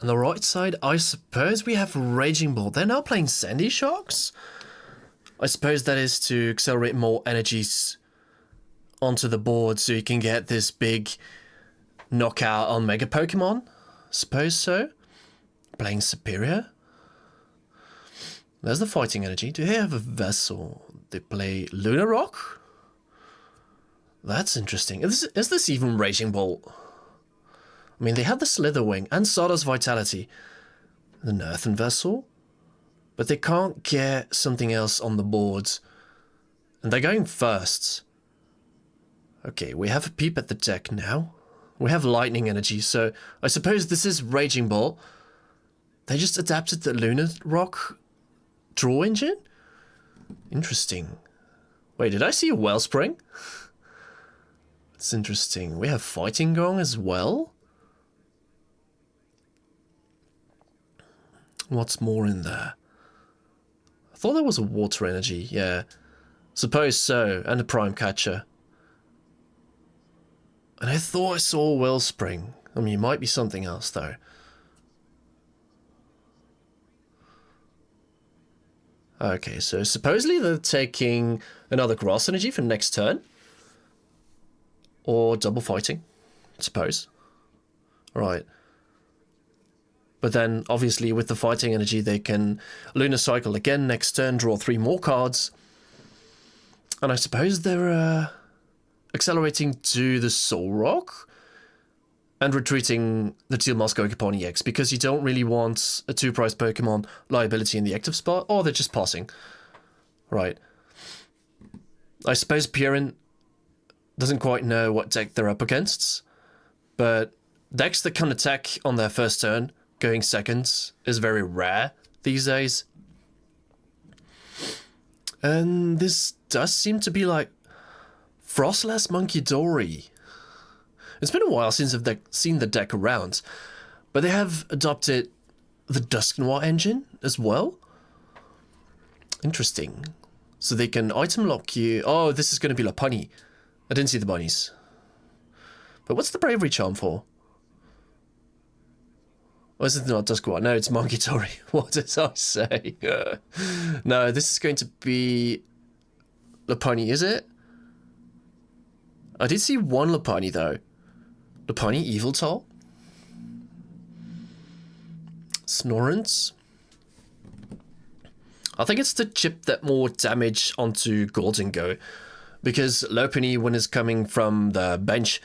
On the right side, I suppose we have Raging Ball. They're now playing Sandy Shocks? I suppose that is to accelerate more energies onto the board so you can get this big knockout on Mega Pokemon. Suppose so. Playing Superior. There's the fighting energy. Do they have a Vessel? They play Lunatone? That's interesting. Is this even Raging Ball? I mean, they have the Slither Wing and Sawdust Vitality. The Earthen Vessel. But they can't get something else on the board. And they're going first. Okay, we have a peep at the deck now. We have Lightning Energy, so I suppose this is Raging Ball. They just adapted the Lunatone draw engine? Interesting. Wait, did I see a Wellspring? That's interesting. We have Fighting Gong as well? What's more in there? I thought there was a Water Energy, yeah. Suppose so, and a Prime Catcher. And I thought I saw a Wellspring. I mean, it might be something else, though. Okay, so supposedly they're taking another Grass Energy for next turn. Or double fighting, I suppose. Right. But then, obviously, with the fighting energy, they can Lunar Cycle again next turn, draw 3 more cards. And I suppose they're accelerating to the Solrock and retreating the Teal Mask Pokemon EX because you don't really want a 2-price Pokemon liability in the active spot, or they're just passing. Right. I suppose Piran doesn't quite know what deck they're up against, but decks that can attack on their first turn, going seconds, is very rare these days. And this does seem to be like Froslass Munkidori. It's been a while since I've seen the deck around, but they have adopted the Dusknoir engine as well. Interesting. So they can item lock you. Oh, this is going to be Lopunny. I didn't see the bunnies. But what's the Bravery Charm for? Or is it not Dusknoir? No, it's Munkidori. What did I say? No, this is going to be Lopunny, is it? I did see one Lopunny, though. Lopunny, Yveltal. Snorrance. I think it's to chip that more damage onto Golden Go. Because Lopunny, when it's coming from the bench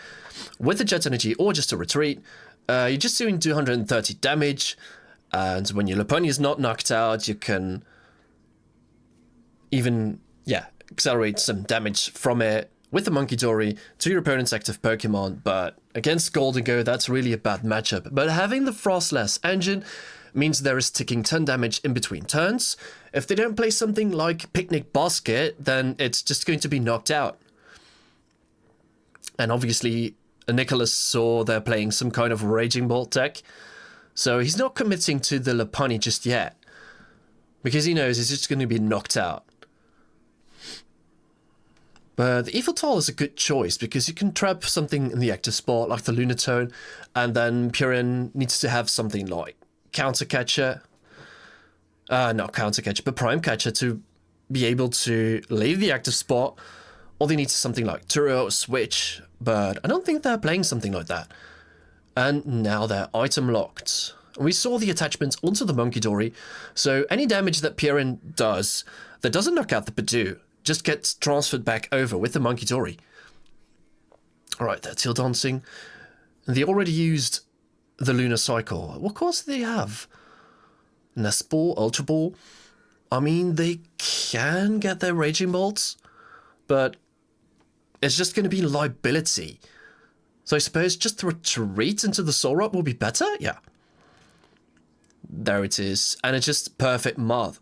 with a Jet Energy or just a retreat, you're just doing 230 damage. And when your Lopunny is not knocked out, you can even, accelerate some damage from it with the Munkidori to your opponent's active Pokemon. But against Golden Go, that's really a bad matchup. But having the Froslass engine means there is ticking 10 damage in between turns. If they don't play something like Picnic Basket, then it's just going to be knocked out. And obviously, Nicholas saw they're playing some kind of Raging Bolt deck, so he's not committing to the Lopunny just yet, because he knows he's just going to be knocked out. But the Yveltal is a good choice, because you can trap something in the active spot, like the Lunatone, and then Piran needs to have something like Counter Catcher. Not Counter Catcher, but Prime Catcher to be able to leave the active spot, or they need something like Turo or Switch, but I don't think they're playing something like that. And now they're item locked. We saw the attachments onto the Munkidori, so any damage that Piran does that doesn't knock out the Pidoo just gets transferred back over with the Munkidori. Alright, they're Teal Dancing. They already used the Lunar Cycle. What cards do they have? Nest Ball, Ultra Ball. I mean, they can get their Raging Bolts, but it's just going to be liability. So I suppose just to retreat into the Solrock will be better? Yeah. There it is. And it's just perfect math.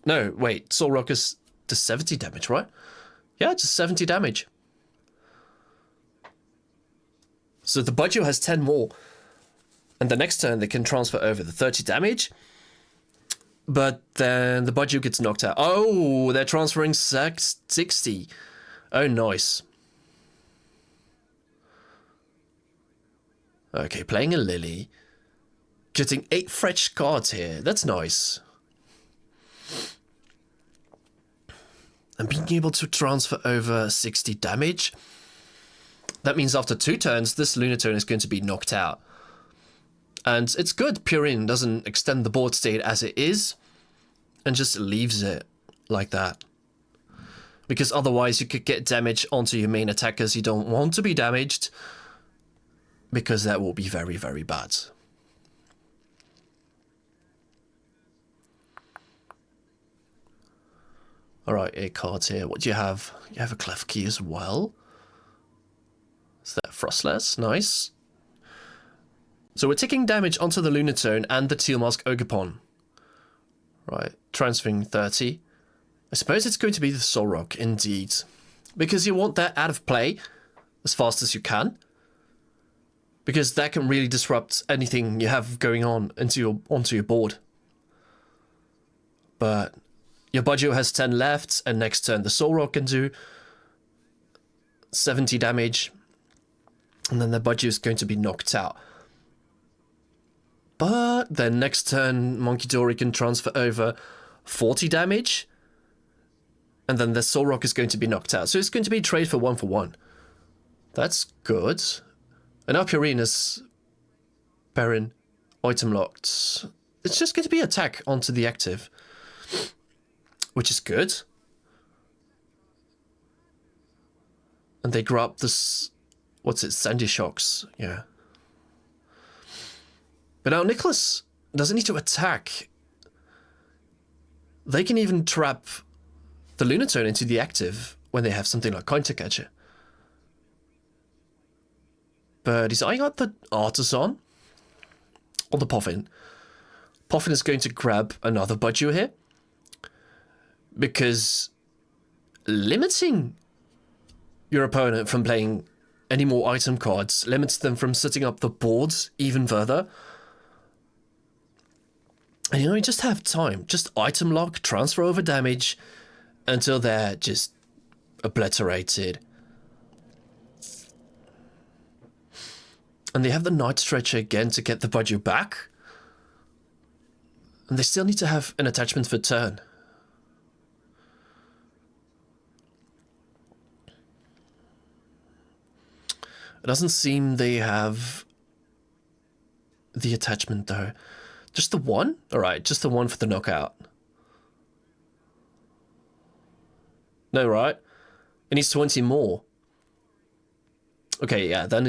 No, wait. Solrock is to 70 damage, right? Yeah, just 70 damage. So the Budget has 10 more. And the next turn they can transfer over the 30 damage. But then the Budget gets knocked out. Oh, they're transferring 60. Oh, nice. Okay, playing a Lily. Getting 8 fresh cards here. That's nice. And being able to transfer over 60 damage. That means after 2 turns, this Lunatone is going to be knocked out. And it's good Purin doesn't extend the board state as it is and just leaves it like that. Because otherwise you could get damage onto your main attackers you don't want to be damaged. Because that will be very, very bad. Alright, 8 cards here. What do you have? You have a Clef Key as well. Is that Froslass? Nice. So we're taking damage onto the Lunatone and the Teal Mask Ogerpon. Right, transferring 30. I suppose it's going to be the Solrock, indeed. Because you want that out of play as fast as you can. Because that can really disrupt anything you have going on onto your board. But your Budgie has 10 left, and next turn the Solrock can do 70 damage. And then the Budgie is going to be knocked out. But then next turn, Munkidori can transfer over 40 damage. And then the Solrock is going to be knocked out. So it's going to be trade for 1-for-1. That's good. And now Purin is Perrin item locked. It's just going to be attack onto the active. Which is good. And they grab this... What's it? Sandy Shocks. Yeah. But now Nicholas doesn't need to attack. They can even trap the Lunatone into the active when they have something like Countercatcher. But he's eyeing out the Artisan. Or the Puffin. Puffin is going to grab another Budgie here. Because limiting your opponent from playing any more item cards limits them from setting up the boards even further. And you just have time. Just item lock, transfer over damage until they're just obliterated. And they have the Night Stretcher again to get the Budgie back. And they still need to have an attachment for turn. It doesn't seem they have the attachment though. Just the one? Alright, just the one for the knockout. No, right? It needs 20 more. Okay, yeah, then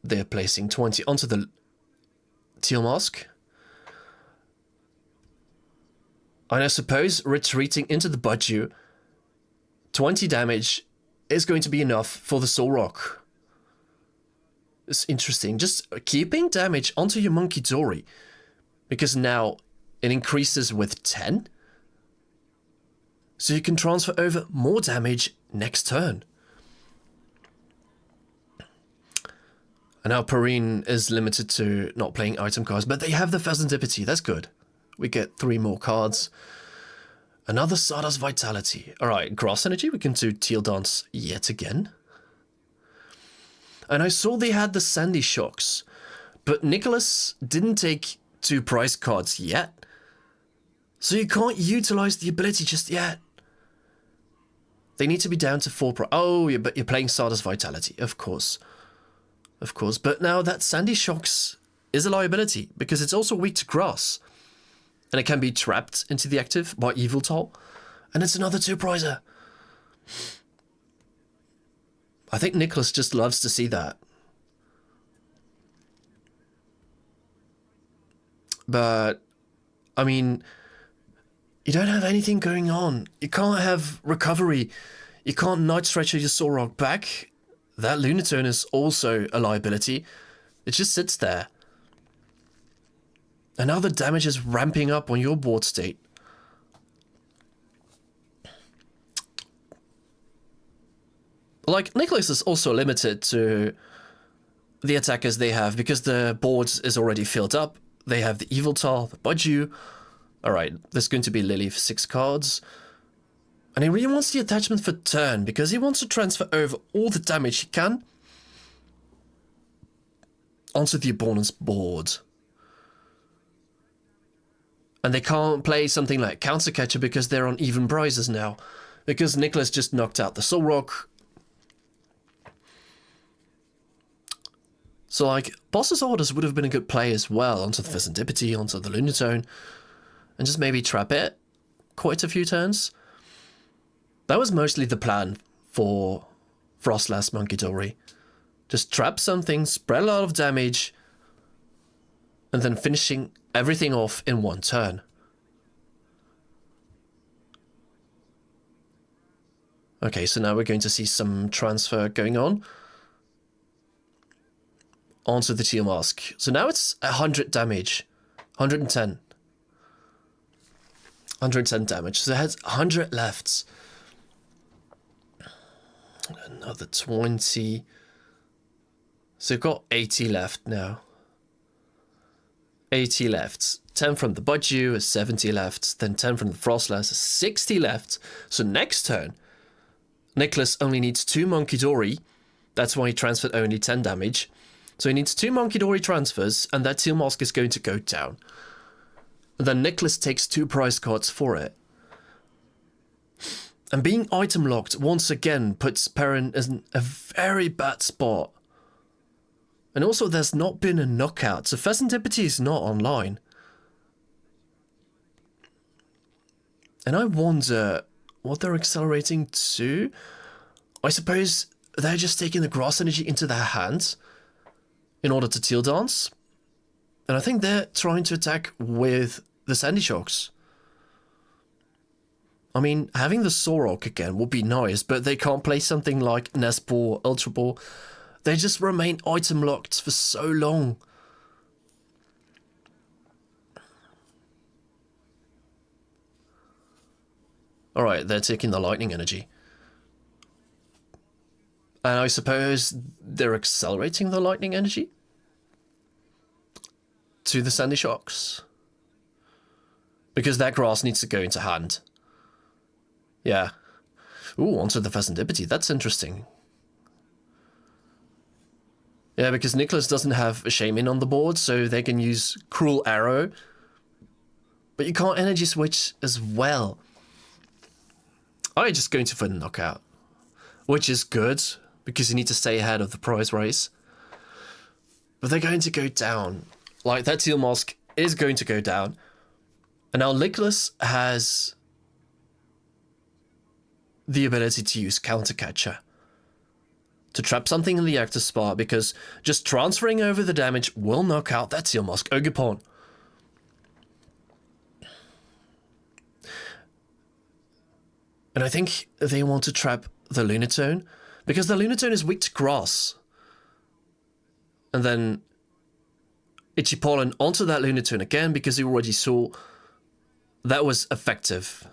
they're placing 20 onto the Teal Mask. And I suppose retreating into the Budgie, 20 damage is going to be enough for the Solrock. It's interesting. Just keeping damage onto your Munkidori. Because now it increases with 10. So you can transfer over more damage next turn. And now Purin is limited to not playing item cards. But they have the Pheasantipity. That's good. We get 3 more cards. Another Stardust Vitality. Alright, Grass Energy. We can do Teal Dance yet again. And I saw they had the Sandy Shocks. But Nicholas didn't take 2 prize cards yet. So you can't utilize the ability just yet. They need to be down to 4 prize. Oh, yeah, but you're playing Stardust Vitality. Of course. Of course. But now that Sandy Shocks is a liability. Because it's also weak to grass. And it can be trapped into the active by Evil Toll. And it's another 2 prizer. I think Nicholas just loves to see that. But, I mean, you don't have anything going on. You can't have recovery. You can't Night Stretcher your Solrock back. That Lunatone is also a liability. It just sits there. And now the damage is ramping up on your board state. Like, Nicholas is also limited to the attackers they have because the board is already filled up. They have the Evil Tar, the Budgie. Alright, there's going to be Lily for 6 cards. And he really wants the attachment for turn because he wants to transfer over all the damage he can onto the opponent's board. And they can't play something like Counter Catcher because they're on even prizes now. Because Nicholas just knocked out the Solrock. So, like, Boss's Orders would have been a good play as well, onto the Serendipity, onto the Lunatone, and just maybe trap it quite a few turns. That was mostly the plan for Froslass Munkidori. Just trap something, spread a lot of damage, and then finishing everything off in one turn. Okay, so now we're going to see some transfer going on onto the Teal Mask. So now it's 100 damage. 110. 110 damage. So it has 100 left. Another 20. So we've got 80 left now. 80 left. 10 from the Budju, 70 left. Then 10 from the Froslass, 60 left. So next turn, Nicholas only needs 2 Munkidori. That's why he transferred only 10 damage. So he needs 2 Munkidori transfers, and that Teal Mask is going to go down. And then Nicholas takes 2 prize cards for it. And being item locked once again puts Perrin in a very bad spot. And also there's not been a knockout, so Serendipity is not online. And I wonder what they're accelerating to. I suppose they're just taking the grass energy into their hands in order to Teal Dance. And I think they're trying to attack with the Sandy Shocks. I mean, having the Solrock again would be nice, but they can't play something like Nest Ball, Ultra Ball. They just remain item locked for so long. Alright, they're taking the lightning energy. And I suppose they're accelerating the lightning energy to the Sandy Shocks. Because that grass needs to go into hand. Yeah. Ooh, onto the Serendipity. That's interesting. Yeah, because Nicholas doesn't have a Shaman on the board, so they can use Cruel Arrow. But you can't energy switch as well. I'm just going to for the knockout. Which is good, because you need to stay ahead of the prize race. But they're going to go down. Like, that Teal Mask is going to go down. And now Nicholas has the ability to use Counter Catcher to trap something in the active spot, because just transferring over the damage will knock out that Teal Mask Ogre Pawn. And I think they want to trap the Lunatone, because the Lunatone is weak to grass. And then Itchy Pollen onto that Lunatone again, because you already saw that was effective.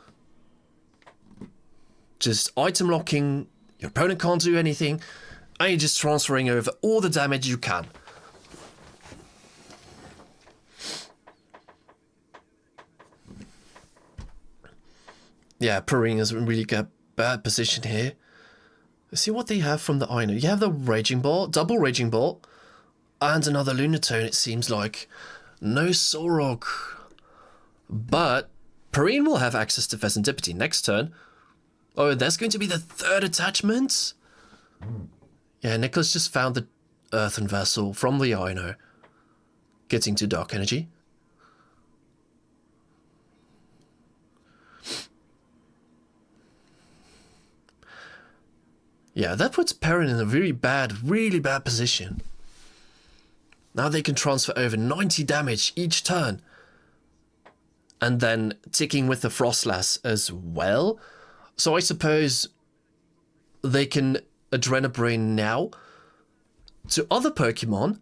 Just item locking, your opponent can't do anything, and you're just transferring over all the damage you can. Yeah, Perrin is in really good, bad position here. Let's see what they have from the Ino. You have the Raging Ball, double Raging Ball, and another Lunatone, it seems like. No Solrock. But Perrin will have access to Serendipity next turn. Oh, there's going to be the third attachment? Yeah, Nicholas just found the Earthen Vessel from the Ino. Getting to Dark Energy. Yeah, that puts Perrin in a really bad position. Now they can transfer over 90 damage each turn. And then ticking with the Froslass as well. So I suppose they can Adrenabrain now to other Pokemon,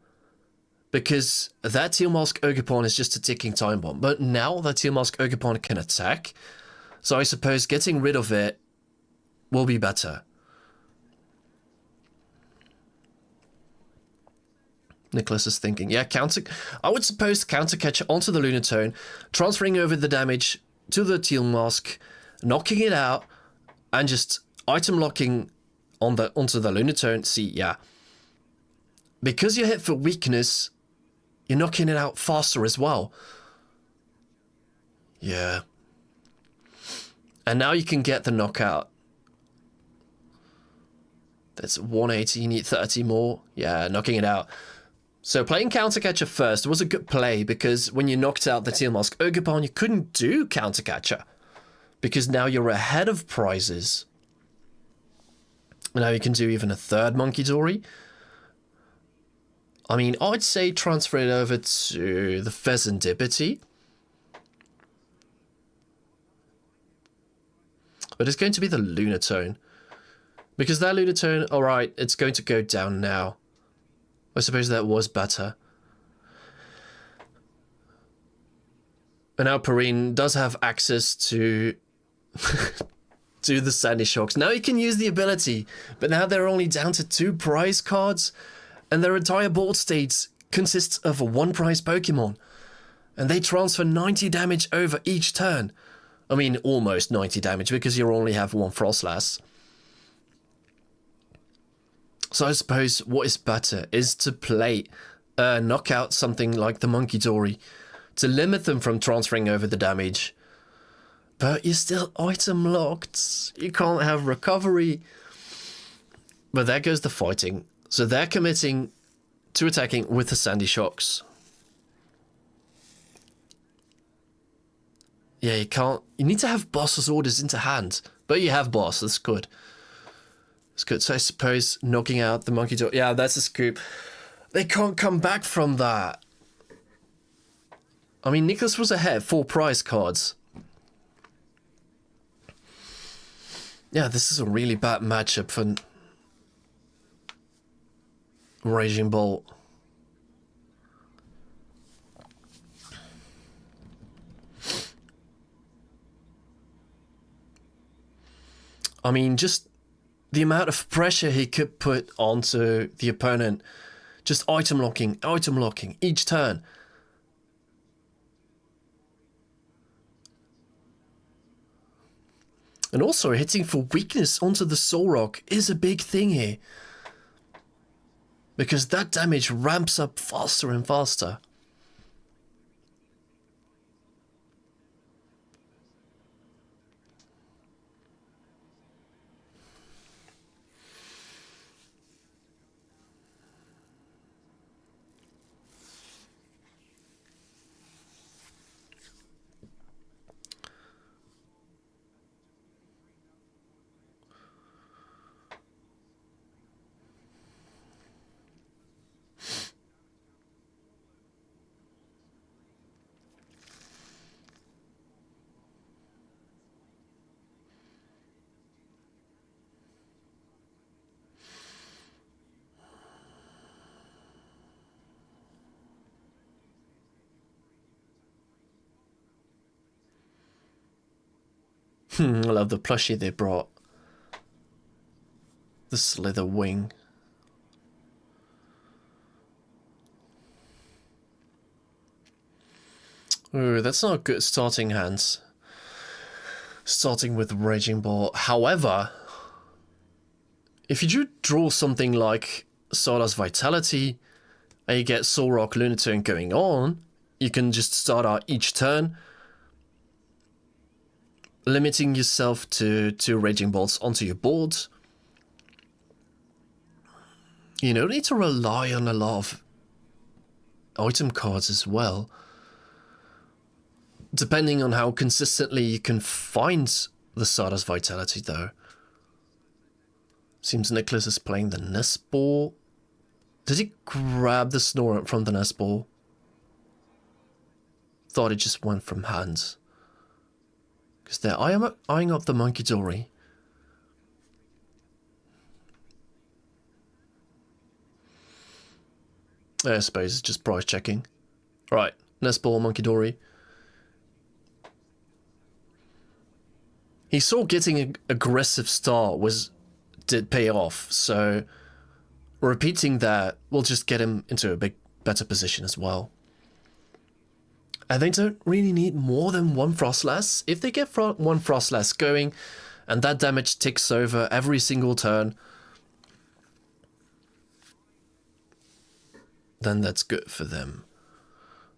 because that Teal Mask Ogre is just a ticking time bomb. But now that Teal Mask Ogre can attack, so I suppose getting rid of it will be better. Nicholas is thinking, yeah, I would suppose Counter Catcher onto the Lunatone, transferring over the damage to the Teal Mask, knocking it out, and just item locking onto the Lunatone. See, yeah. Because you're hit for weakness, you're knocking it out faster as well. Yeah. And now you can get the knockout. That's 180, you need 30 more. Yeah, knocking it out. So playing Countercatcher first was a good play, because when you knocked out the Teal Mask Ogerpon, you couldn't do Countercatcher, because now you're ahead of prizes. Now you can do even a third Munkidori. I mean, I'd say transfer it over to the Pheasantipity. But it's going to be the Lunatone. Because that Lunatone, alright, it's going to go down now. I suppose that was better. And now Perrine does have access to to the Sandy Shocks. Now he can use the ability, but now they're only down to 2 prize cards, and their entire board state consists of a 1 prize Pokemon. And they transfer 90 damage over each turn. I mean, almost 90 damage, because you only have 1 Froslass. So I suppose what is better is to play knock out something like the Munkidori to limit them from transferring over the damage. But you're still item locked. You can't have recovery. But there goes the fighting. So they're committing to attacking with the Sandy Shocks. Yeah, you can't. You need to have boss's orders into hand. But you have boss. That's good. That's good. So I suppose knocking out the Munkidori. Yeah, that's a scoop. They can't come back from that. I mean, Nicholas was ahead. 4 prize cards. Yeah, this is a really bad matchup for Raging Bolt. I mean, just the amount of pressure he could put onto the opponent. Just item locking each turn. And also hitting for weakness onto the Solrock is a big thing here. Because that damage ramps up faster and faster. I love the plushie they brought. The Slither Wing. Ooh, that's not good starting hands. Starting with Raging Ball. However, if you do draw something like Stardust Vitality, and you get Solrock Lunatone going on, you can just start out each turn, limiting yourself to 2 Raging Bolts onto your board. You don't need to rely on a lot of item cards as well. Depending on how consistently you can find the Stardust Vitality, though. Seems Nicholas is playing the Nest Ball. Did he grab the Snorunt from the Nest Ball? Thought it just went from hands. Because they're eyeing up the Munkidori. I suppose it's just price checking. Right, Nest Ball, Munkidori. He saw getting an aggressive start did pay off, so repeating that will just get him into a better position as well. And they don't really need more than 1 Froslass. If they get 1 Froslass going, and that damage ticks over every single turn, then that's good for them.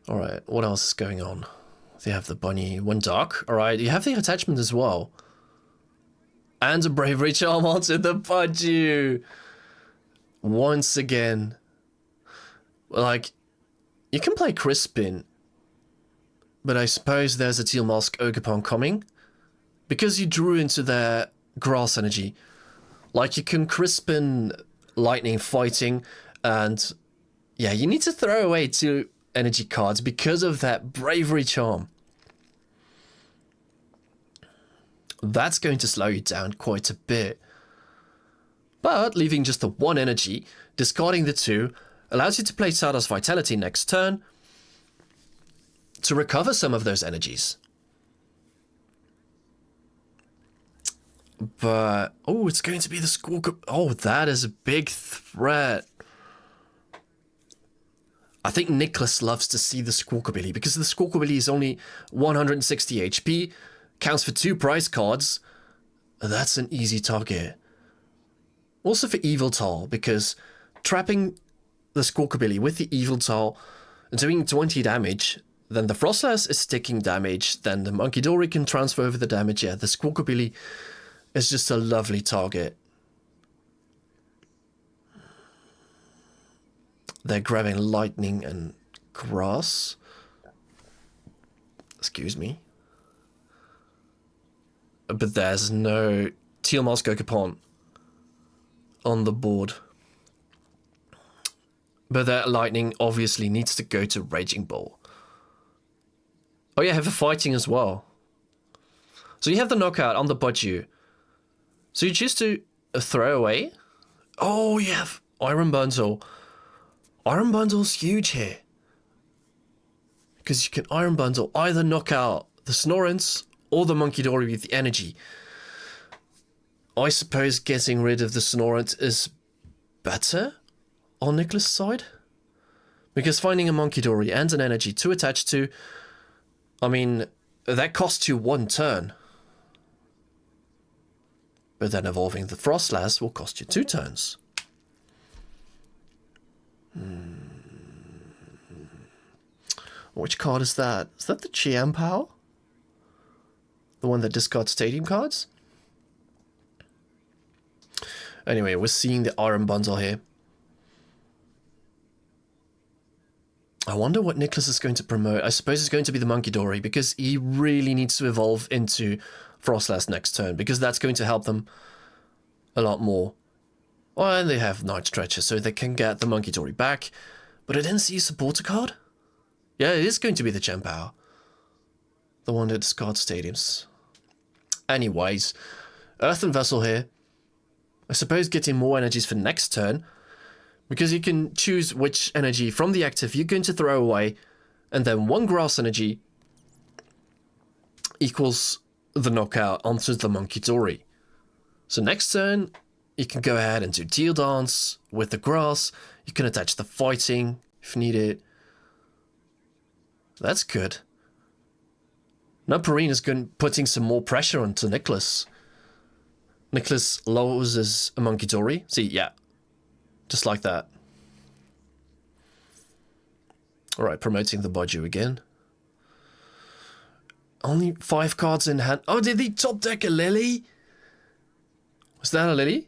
Alright, what else is going on? They have the bunny, one dark. Alright, you have the attachment as well. And a bravery charm onto the Budgie. Once again. Like, you can play Crispin. But I suppose there's a Teal Mask Ogerpon coming. Because you drew into their grass energy. Like, you can Crispin Lightning Fighting. And, yeah, you need to throw away 2 energy cards because of that bravery charm. That's going to slow you down quite a bit. But leaving just the 1 energy, discarding the 2, allows you to play Stardust Vitality next turn to recover some of those energies. But, oh, it's going to be the Squawk. Oh, that is a big threat. I think Nicholas loves to see the Squawkabilly because the Squawkabilly is only 160 HP, counts for 2 prize cards. That's an easy target. Also for Evil Tall, because trapping the Squawkabilly with the Evil Tall and doing 20 damage, then the Froslass is sticking damage, then the Munkidori can transfer over the damage. Yeah, the Squawkabilly is just a lovely target. They're grabbing lightning and grass. Excuse me. But there's no Teal Mask Ogerpon on the board. But that lightning obviously needs to go to Raging Bull. Oh yeah, have a fighting as well. So you have the knockout on the Budgie. So you choose to throw away. Oh, you have Iron Bundle. Iron Bundle's huge here. Because you can Iron Bundle either knock out the Snorrents or the Munkidori with the energy. I suppose getting rid of the Snorrent is better on Nicholas' side. Because finding a Munkidori and an energy to attach to, I mean, that costs you 1 turn. But then evolving the Froslass will cost you 2 turns. Which card is that? Is that the Chiampao? The one that discards stadium cards? Anyway, we're seeing the Iron Bundle here. I wonder what Nicholas is going to promote. I suppose it's going to be the Munkidori, because he really needs to evolve into Froslass next turn, because that's going to help them a lot more. Well, and they have Night Stretcher, so they can get the Munkidori back. But I didn't see a supporter card. Yeah, it is going to be the Chiampao. The one that discards stadiums. Anyways, Earthen Vessel here. I suppose getting more energies for next turn. Because you can choose which energy from the active you're going to throw away. And then 1 grass energy equals the knockout onto the Munkidori. So next turn, you can go ahead and do Teal Dance with the grass. You can attach the fighting if needed. That's good. Now Perrine is putting some more pressure onto Nicholas. Nicholas loses a Munkidori. See, yeah. Just like that. Alright, promoting the Budgie again. Only 5 cards in hand. Oh, did he top deck a Lily? Was that a Lily?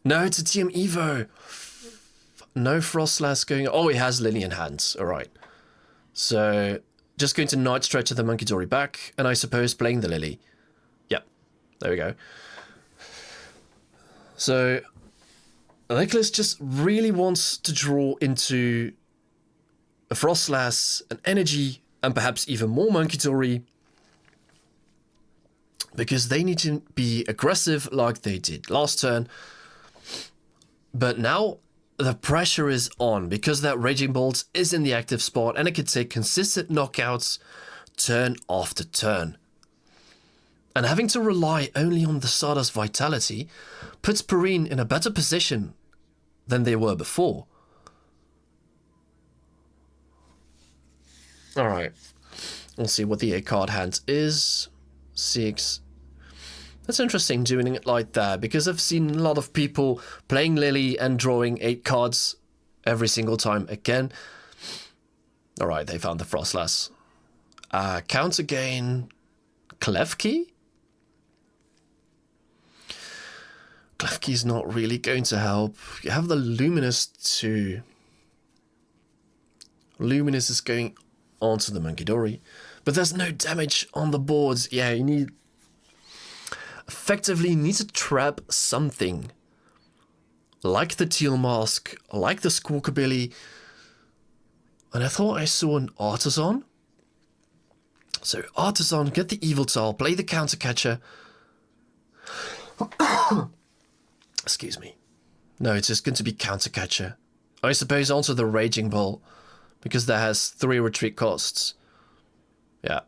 No, it's a TM Evo. No Froslass going... Oh, he has Lily in hand. Alright. So, just going to Night Stretcher the Munkidori back, and I suppose playing the Lily. Yep. There we go. So, Nicholas just really wants to draw into a Froslass, an energy, and perhaps even more Munkidori. Because they need to be aggressive like they did last turn. But now the pressure is on because that Raging Bolt is in the active spot and it can take consistent knockouts turn after turn. And having to rely only on the Stardust Vitality puts Perrine in a better position than they were before. Alright, we'll see what the 8 card hand is. 6. That's interesting doing it like that, because I've seen a lot of people playing Lily and drawing 8 cards every single time again. Alright, they found the Froslass. Counter gain Klefki? Klefki is not really going to help. You have the Luminous too. Luminous is going onto the Munkidori, but there's no damage on the boards. Yeah, you need... Effectively, you need to trap something. Like the Teal Mask, like the Squawkabilly. And I thought I saw an Artisan. So Artisan, get the Yveltal, play the Counter Catcher. Excuse me. No, it's just going to be Counter Catcher. I suppose onto the Raging Ball, because that has 3 retreat costs. Yeah.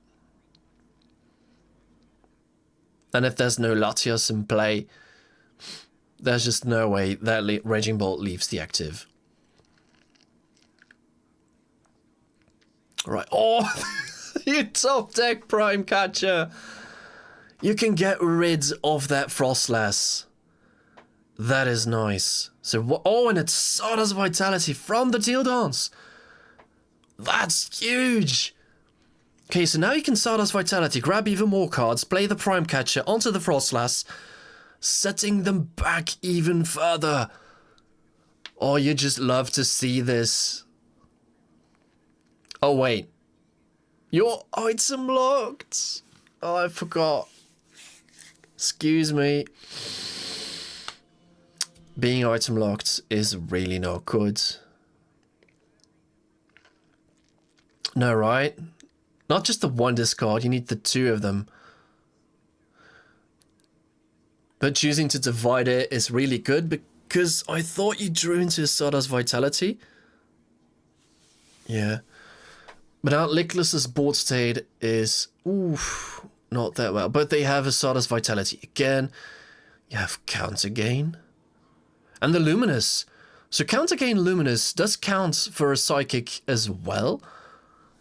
And if there's no Latias in play, there's just no way that Raging Bolt leaves the active. Right. Oh, you top deck Prime Catcher. You can get rid of that Froslass. That is nice. So, oh, and it's Stardust Vitality from the Teal Dance. That's huge. Okay, so now you can Stardust Vitality, grab even more cards, play the Prime Catcher onto the Froslass, setting them back even further. Oh, you just love to see this. Oh, wait. Your item locked. Oh, I forgot. Excuse me. Being item locked is really not good. No, right? Not just the one discard, you need the 2 of them. But choosing to divide it is really good because I thought you drew into Stardust Vitality. Yeah. But now Lickless's board state is, oof, not that well. But they have a Stardust Vitality again. You have Counter Gain. And the Luminous. So Counter Gain Luminous does count for a Psychic as well.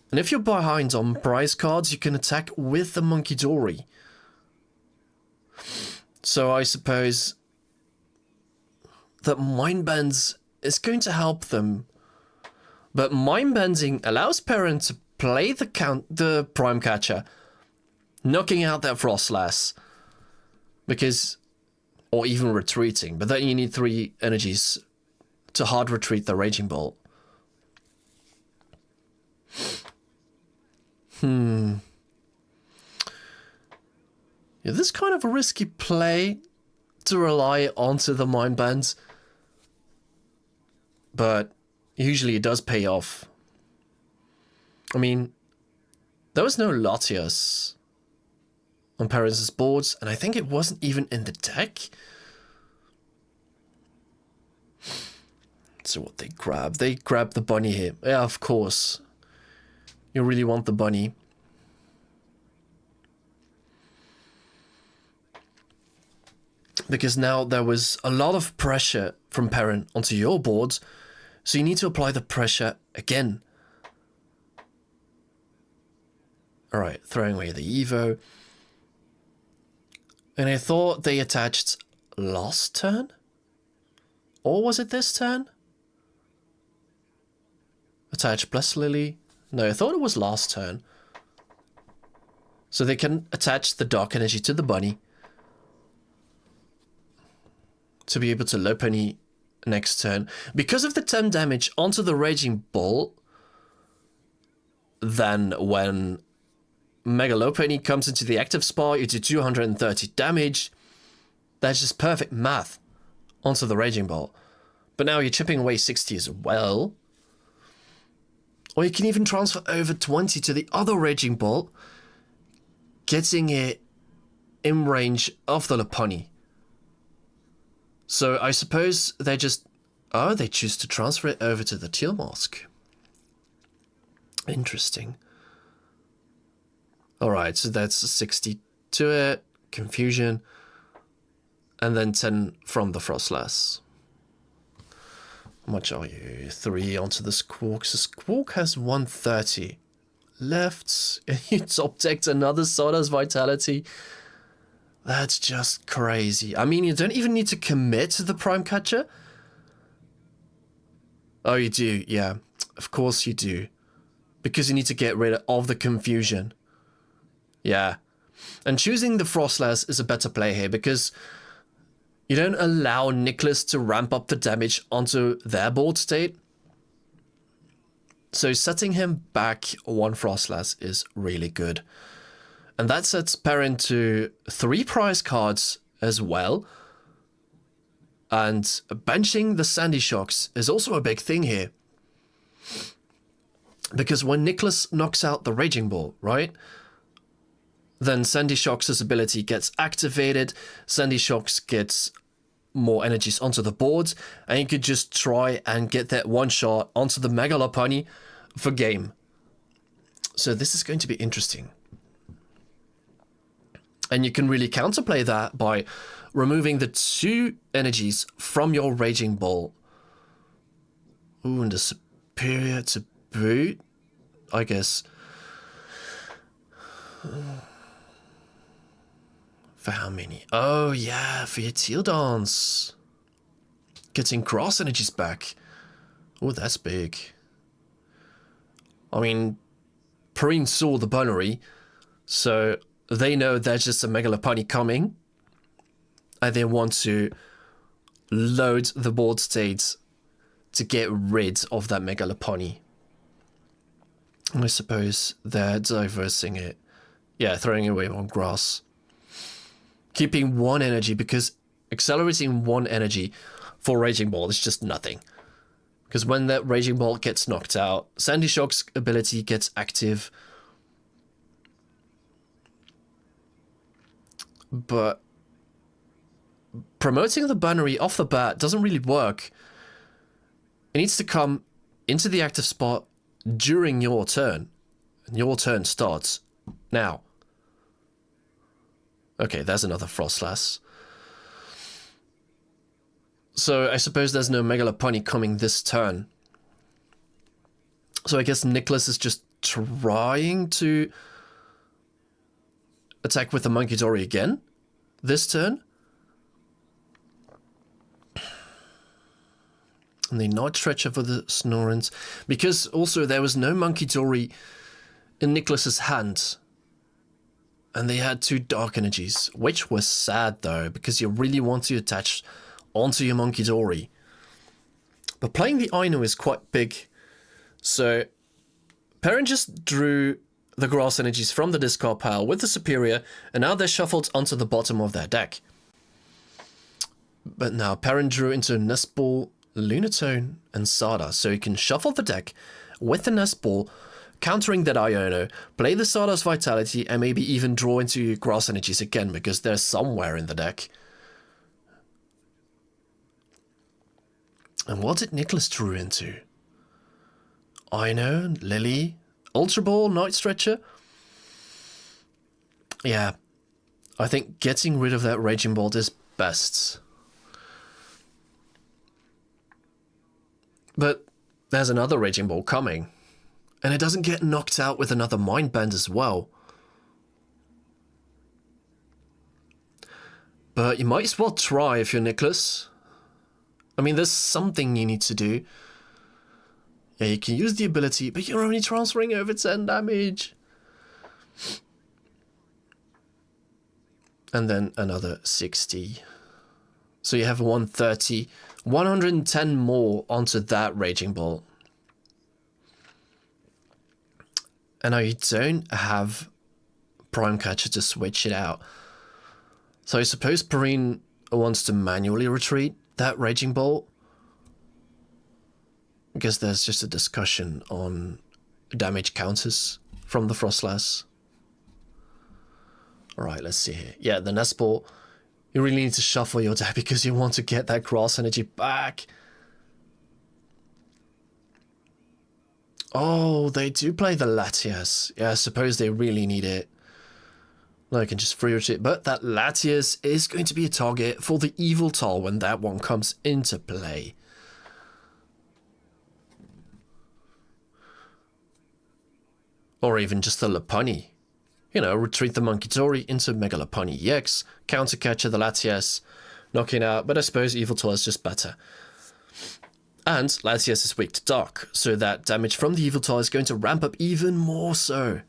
And if you're behind on prize cards, you can attack with the Munkidori. So I suppose that Mind Bends is going to help them. But Mind Bending allows Perrin to play the Prime Catcher, knocking out that Froslass. Because, or even retreating. But then you need 3 energies to hard retreat the Raging Bolt. Yeah, this is kind of a risky play to rely onto the Mind Bends. But usually it does pay off. I mean, there was no Latias on Perrin's boards, and I think it wasn't even in the deck. So what they grab? They grab the bunny here. Yeah, of course. You really want the bunny. Because now there was a lot of pressure from Perrin onto your boards, so you need to apply the pressure again. Alright, throwing away the Evo. And I thought they attached last turn? Or was it this turn? Attach Bless Lily. No, I thought it was last turn. So they can attach the Dark Energy to the bunny to be able to low pony next turn. Because of the 10 damage onto the Raging Bolt, then when Mega Low Pony comes into the active spot, you do 230 damage. That's just perfect math onto the Raging Bolt. But now you're chipping away 60 as well. Or you can even transfer over 20 to the other Raging Bolt, getting it in range of the Lopunny. So I suppose they just... Oh, they choose to transfer it over to the Teal Mask. Interesting. Alright, so that's 60 to it, Confusion, and then 10 from the Froslass. How much are you? 3 onto the Squawk. So Squawk has 130 left. And you top decked another Stardust Vitality. That's just crazy. I mean, you don't even need to commit to the Prime Catcher. Oh, you do. Yeah, of course you do. Because you need to get rid of the Confusion. Yeah. And choosing the Froslass is a better play here because you don't allow Nicholas to ramp up the damage onto their board state. So setting him back one Froslass is really good. And that sets Perrin to 3 prize cards as well. And benching the Sandy Shocks is also a big thing here. Because when Nicholas knocks out the Raging Ball, right? Then Sandy Shocks' ability gets activated. Sandy Shocks gets more energies onto the board. And you could just try and get that one shot onto the Mega Lopunny for game. So this is going to be interesting. And you can really counterplay that by removing the 2 energies from your Raging Ball. Ooh, and the Superior to boot, I guess. For how many? Oh, yeah, for your Teal Dance. Getting Grass energies back. Oh, that's big. I mean, Perrin saw the Bunnery, so they know there's just a Mega Lopunny coming. And they want to load the board states to get rid of that Mega Lopunny. I suppose they're diversing it. Yeah, throwing away one grass. Keeping 1 energy, because accelerating 1 energy for Raging Ball is just nothing. Because when that Raging Ball gets knocked out, Sandy Shock's ability gets active. But promoting the Bunnery off the bat doesn't really work. It needs to come into the active spot during your turn. And your turn starts now. Okay, there's another Froslass. So I suppose there's no Mega Lopunny coming this turn. So I guess Nicholas is just trying to attack with the Munkidori again this turn. And they not stretch over the Snorrens. Because also there was no Munkidori in Nicholas's hand. And they had 2 dark energies, which was sad though, because you really want to attach onto your Munkidori. But playing the Ainu is quite big. So Perrin just drew the grass energies from the discard pile with the Superior, and now they're shuffled onto the bottom of their deck. But now Perrin drew into Nest Ball, Lunatone, and Sada, so you can shuffle the deck with the Nest Ball, countering that Iono, play the Stardust Vitality, and maybe even draw into your grass energies again, because they're somewhere in the deck. And what did Nicholas draw into? Iono, Lily, Ultra Ball, Night Stretcher? Yeah, I think getting rid of that Raging Bolt is best. But there's another Raging Ball coming. And it doesn't get knocked out with another Mind Bend as well. But you might as well try if you're Nicholas. I mean, there's something you need to do. Yeah, you can use the ability, but you're only transferring over 10 damage. And then another 60. So you have 130. 110 more onto that Raging Ball. And now you don't have Prime Catcher to switch it out. So I suppose Perrin wants to manually retreat that Raging Ball. I guess there's just a discussion on damage counters from the Froslass. Alright, let's see here. Yeah, the Nest Ball. You really need to shuffle your deck because you want to get that grass energy back. Oh, they do play the Latias. Yeah, I suppose they really need it. No, I can just free rotate. But that Latias is going to be a target for the Evil Toll when that one comes into play. Or even just the Lopunny. You know, retreat the Munkidori into Mega Lopunny EX, counter catcher the Latias, knocking out, but I suppose Evil Toll is just better. And Latias is weak to Dark, so that damage from the Evil Toll is going to ramp up even more so.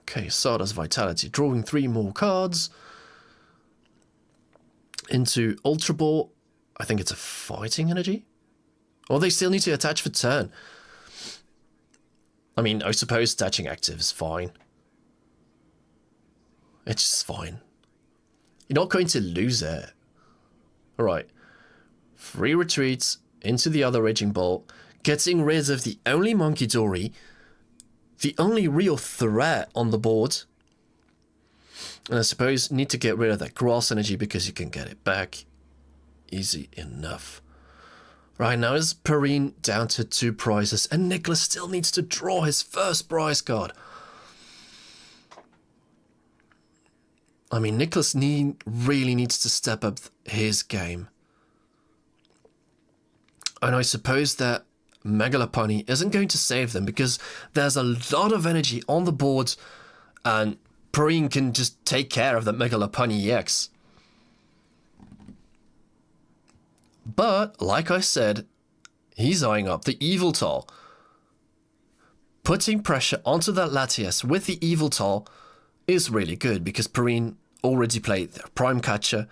Okay, Sarda's Vitality. Drawing 3 more cards. Into Ultra Ball. I think it's a fighting energy. Or they still need to attach for turn. I mean, I suppose attaching active is fine. It's just fine. You're not going to lose it. Alright. 3 retreats into the other Raging Bolt. Getting rid of the only Munkidori. The only real threat on the board. And I suppose you need to get rid of that grass energy because you can get it back. Easy enough. Right, now is Perrine down to 2 prizes, and Nicholas still needs to draw his first prize card. I mean, Nicholas really needs to step up his game. And I suppose that Megalopony isn't going to save them because there's a lot of energy on the board, and Perrine can just take care of that Megalopony EX. But, like I said, he's eyeing up the Yveltal. Putting pressure onto that Latias with the Yveltal is really good because Perrine already played their Prime Catcher.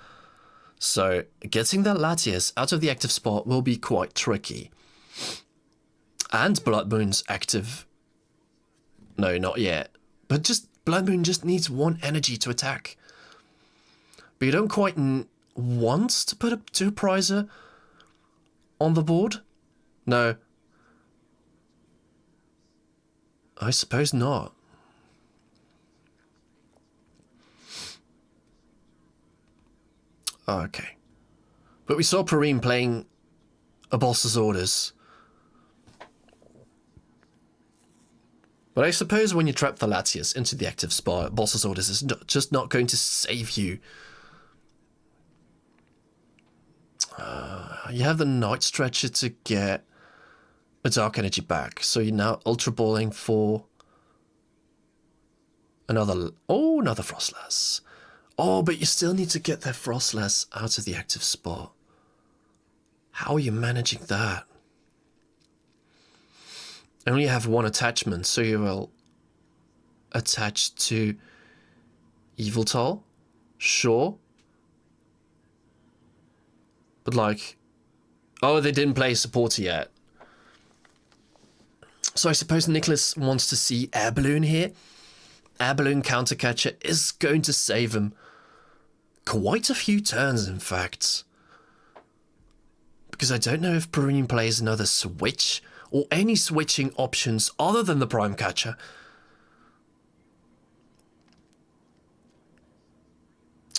So, getting that Latias out of the active spot will be quite tricky. And Blood Moon's active. No, not yet. But just Blood Moon just needs 1 energy to attack. But you don't quite want to put a 2 prizer on the board? No. I suppose not. Okay. But we saw Perrine playing a Boss's Orders. But I suppose when you trap the Latias into the active spot, Boss's Orders is just not going to save you. You have the Night Stretcher to get a Dark Energy back. So you're now Ultra Balling for another Froslass. Oh, but you still need to get that Froslass out of the active spot. How are you managing that? Only have 1 attachment, so you will attach to Yveltal. Sure. But like, oh, they didn't play supporter yet. So I suppose Nicholas wants to see Air Balloon here. Air Balloon Counter Catcher is going to save him quite a few turns, in fact. Because I don't know if Perrine plays another switch or any switching options other than the Prime Catcher.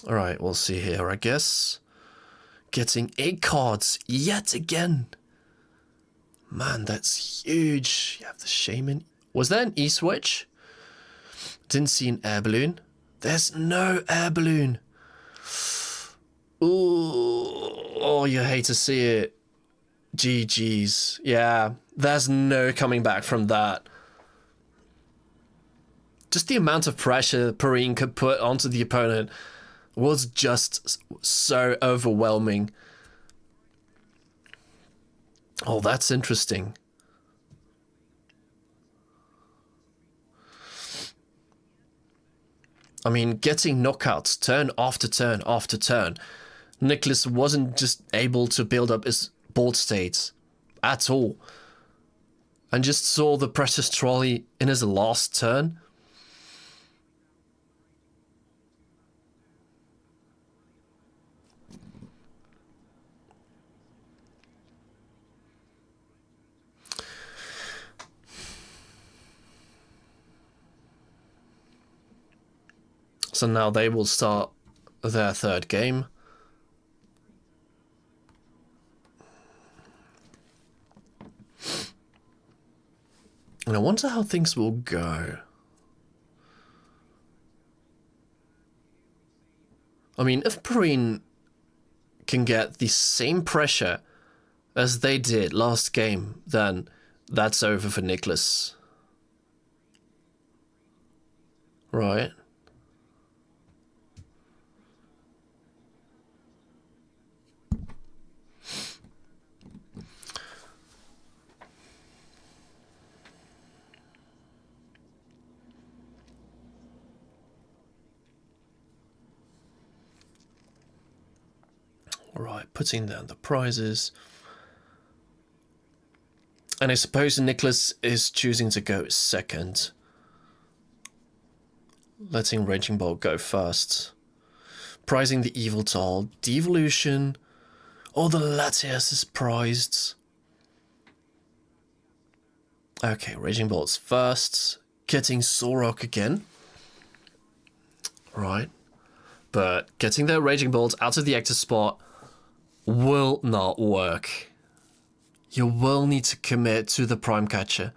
Alright, we'll see here, I guess. Getting 8 cards yet again. Man, that's huge. You have the Shaman. Was there an E-switch? Didn't see an Air Balloon. There's no Air Balloon. Ooh, oh, you hate to see it. GG's. Yeah, there's no coming back from that. Just the amount of pressure Perrine could put onto the opponent was just so overwhelming. Oh, that's interesting. I mean, getting knockouts turn after turn after turn. Nicholas wasn't just able to build up his board states at all. And just saw the precious trolley in his last turn. So now they will start their 3rd game. And I wonder how things will go. I mean, if Perrine can get the same pressure as they did last game, then that's over for Nicholas. Right. by putting down the prizes. And I suppose Nicholas is choosing to go second, letting Raging Bolt go first. Prizing the Evil Tall, Devolution, all the Latias is prized. Okay, Raging Bolt's first, getting Solrock again. Right. But getting the Raging Bolt out of the active spot will not work. You will need to commit to the Prime Catcher.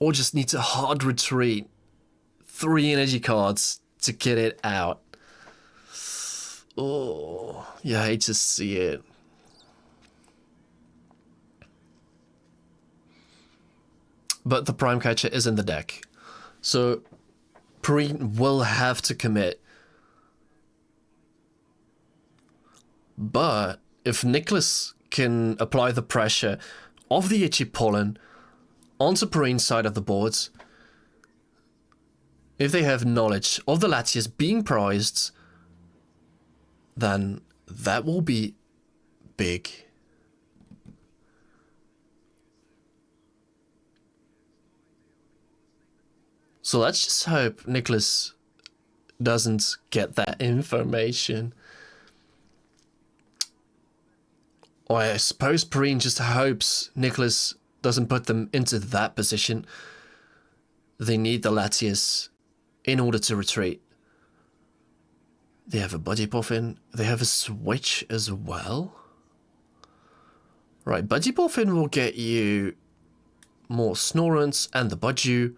Or just need to hard retreat 3 energy cards to get it out. Oh, you hate to see it. But the Prime Catcher is in the deck. So Perrine will have to commit. But if Nicholas can apply the pressure of the Itchy Pollen onto Perrine's side of the boards, if they have knowledge of the Latias being prized, then that will be big. So let's just hope Nicholas doesn't get that information. Or I suppose Perrine just hopes Nicholas doesn't put them into that position. They need the Latias in order to retreat. They have a Budgie Puffin. They have a Switch as well. Right, Budgie Puffin will get you more Snorrents and the Budgie.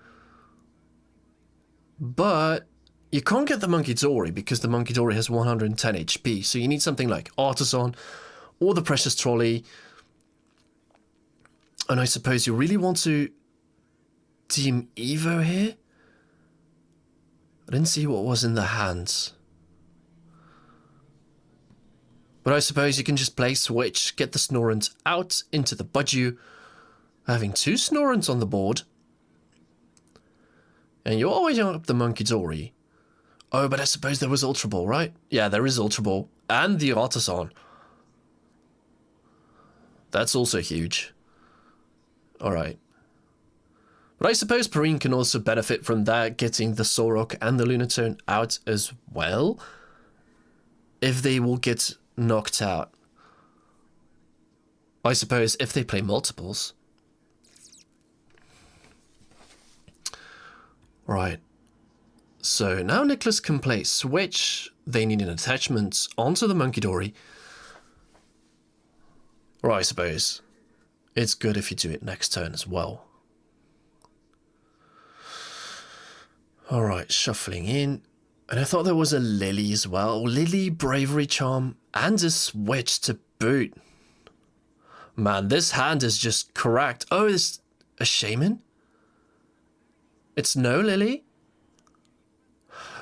But you can't get the Munkidori because the Munkidori has 110 HP. So you need something like Artisan or the Precious Trolley. And I suppose you really want to Team Evo here? I didn't see what was in the hands. But I suppose you can just play Switch, get the Snorrent out into the Budgie, having 2 Snorrents on the board. And you're always up the Munkidori. Oh, but I suppose there was Ultra Ball, right? Yeah, there is Ultra Ball. And the Artisan. That's also huge. Alright. But I suppose Perrine can also benefit from that, getting the Solrock and the Lunatone out as well. If they will get knocked out. I suppose if they play multiples. Right. So now Nicholas can play Switch. They need an attachment onto the Munkidori. Or I suppose it's good if you do it next turn as well. Alright, shuffling in. And I thought there was a Lily as well. Lily, Bravery Charm, and a Switch to boot. Man, this hand is just correct. Oh, it's a Shaman? It's no Lily?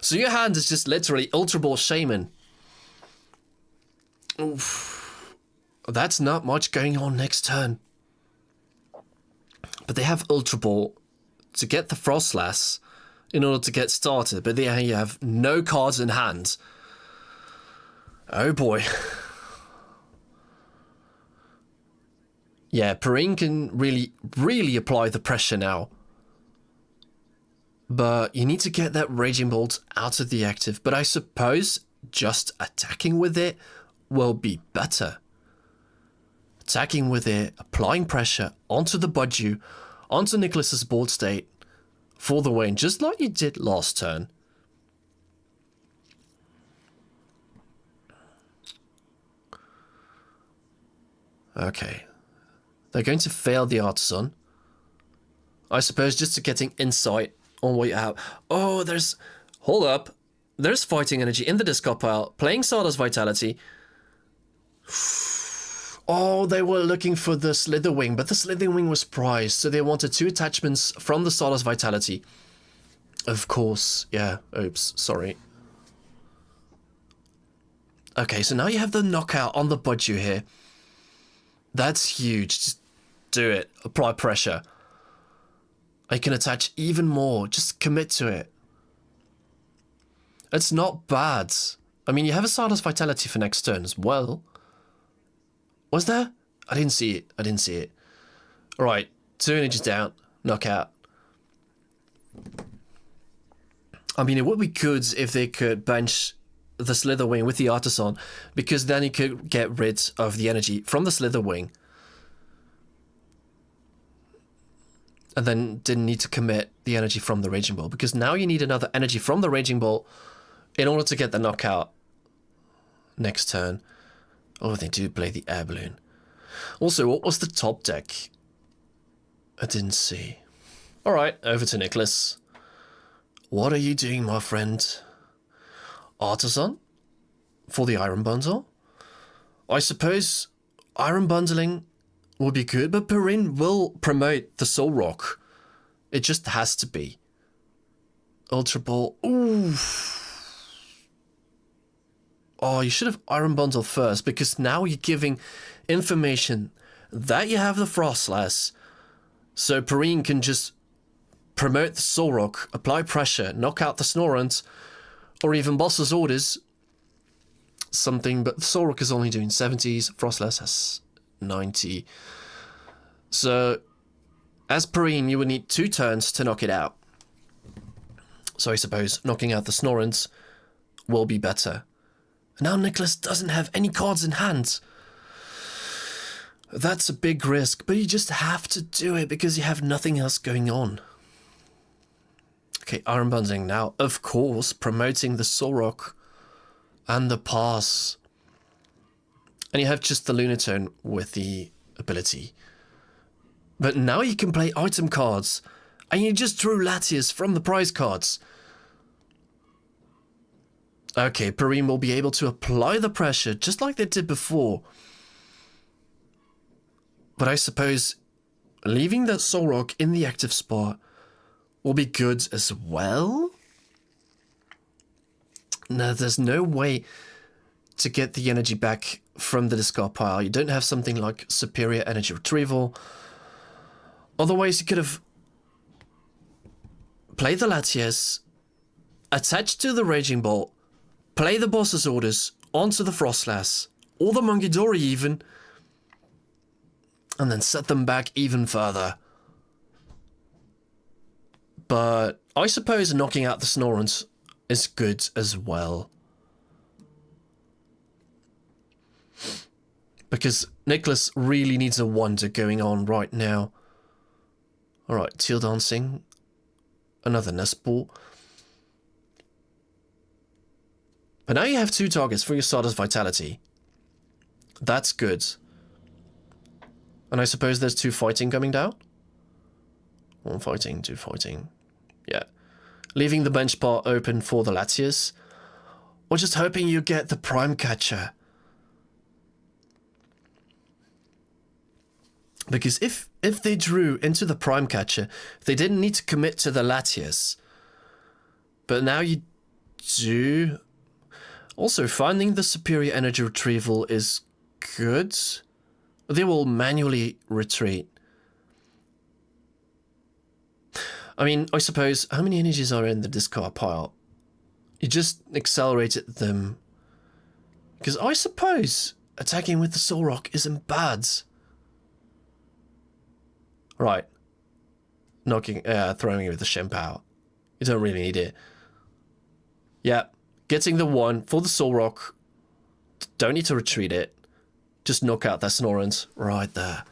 So your hand is just literally Ultra Ball Shaman. Oof. That's not much going on next turn. But they have Ultra Ball to get the Froslass in order to get started. But they have no cards in hand. Oh boy. Yeah, Perrine can really apply the pressure now. But you need to get that Raging Bolt out of the active. But I suppose just attacking with it will be better. Attacking with it, applying pressure onto the Budgie, onto Nicholas's board state for the win, just like you did last turn. Okay. They're going to fail the Artisan. I suppose just to getting insight on what you have. Oh, there's... Hold up. There's Fighting Energy in the discard pile. Playing Stardust Vitality. Oh, they were looking for the Slitherwing, but the Slitherwing was prized, so they wanted 2 attachments from the Stardust Vitality. Of course. Yeah. Oops. Sorry. Okay, so now you have the knockout on the Budgie here. That's huge. Just do it. Apply pressure. I can attach even more. Just commit to it. It's not bad. I mean, you have a Stardust Vitality for next turn as well. Was there? I didn't see it. I didn't see it. Alright, 2 energies down. Knockout. I mean, it would be good if they could bench the Slither Wing with the Artisan, because then you could get rid of the energy from the Slither Wing. And then didn't need to commit the energy from the Raging Ball, because now you need another energy from the Raging Ball in order to get the knockout next turn. Oh, they do play the Air Balloon. Also, what was the top deck? I didn't see. Alright, over to Nicholas. What are you doing, my friend? Artisan? For the Iron Bundle? I suppose Iron Bundling would be good, but Perrin will promote the Solrock. It just has to be. Ultra Ball. Ooh. Oh, you should have Iron Bundle first, because now you're giving information that you have the Froslass, so Perrin can just promote the Solrock, apply pressure, knock out the Snorunt, or even Boss's Orders. Something, but the Solrock is only doing 70s, Froslass has 90. So, as Perrin, you would need 2 turns to knock it out. So I suppose knocking out the Snorunt will be better. Now Nicholas doesn't have any cards in hand. That's a big risk, but you just have to do it because you have nothing else going on. Okay, Iron Bundling now, of course, promoting the Solrock and the pass. And you have just the Lunatone with the ability. But now you can play item cards, and you just drew Latias from the prize cards. Okay, Perrin will be able to apply the pressure just like they did before. But I suppose leaving that Solrock in the active spot will be good as well. Now, there's no way to get the energy back from the discard pile. You don't have something like superior energy retrieval. Otherwise, you could have played the Latias, attached to the Raging Bolt, play the Boss's Orders onto the Froslass, or the Munkidori even, and then set them back even further. But I suppose knocking out the Snorunt is good as well. Because Nicholas really needs a wonder going on right now. Alright, Teal Dancing. Another Nest Ball. But now you have 2 targets for your Stardust Vitality. That's good. And I suppose there's 2 fighting coming down? 1 fighting, 2 fighting. Yeah. Leaving the bench part open for the Latias. Or just hoping you get the Prime Catcher. Because if they drew into the Prime Catcher, they didn't need to commit to the Latias. But now you do. Also, finding the superior energy retrieval is good. They will manually retreat. I mean, I suppose, how many energies are in the discard pile? You just accelerated them. Because I suppose attacking with the Solrock isn't bad. Right. Throwing it with the Shenpao. You don't really need it. Yeah. Getting the 1 for the Solrock. Don't need to retreat it. Just knock out that Snorunt right there.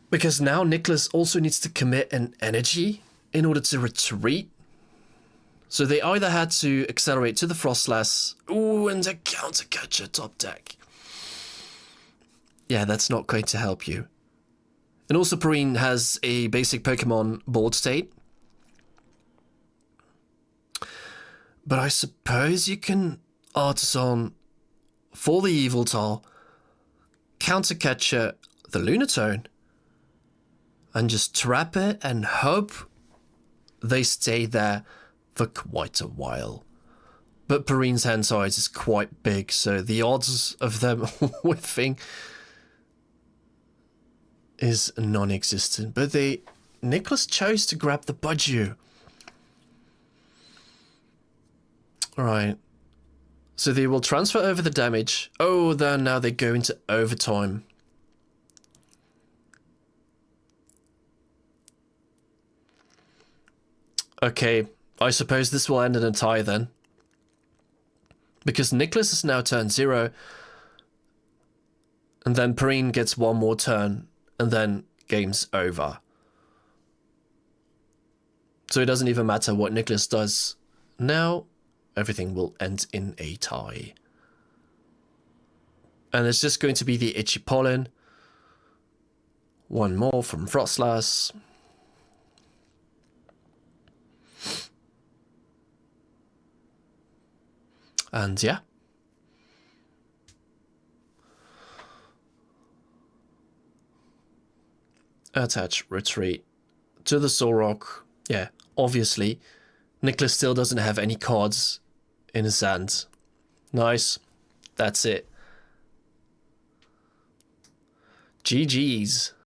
Because now Nicholas also needs to commit an energy in order to retreat. So they either had to accelerate to the Froslass. Ooh, and a counter catcher top deck. Yeah, that's not going to help you. And also Perrin has a basic Pokemon board state. But I suppose you can Artisan for the Yveltal, counter catcher the Lunatone, and just trap it and hope they stay there for quite a while. But Perrin's hand size is quite big, so the odds of them whiffing is non-existent. But Nicholas chose to grab the Budgie. Alright. So they will transfer over the damage. Oh, then now they go into overtime. Okay, I suppose this will end in a tie then. Because Nicholas has now turned 0. And then Perrine gets one more turn. And then game's over. So it doesn't even matter what Nicholas does. Now, everything will end in a tie. And it's just going to be the Itchy Pollen. One more from Froslass. And yeah. Attach, retreat to the Solrock. Yeah, obviously. Nicholas still doesn't have any cards in his hand. Nice. That's it. GG's.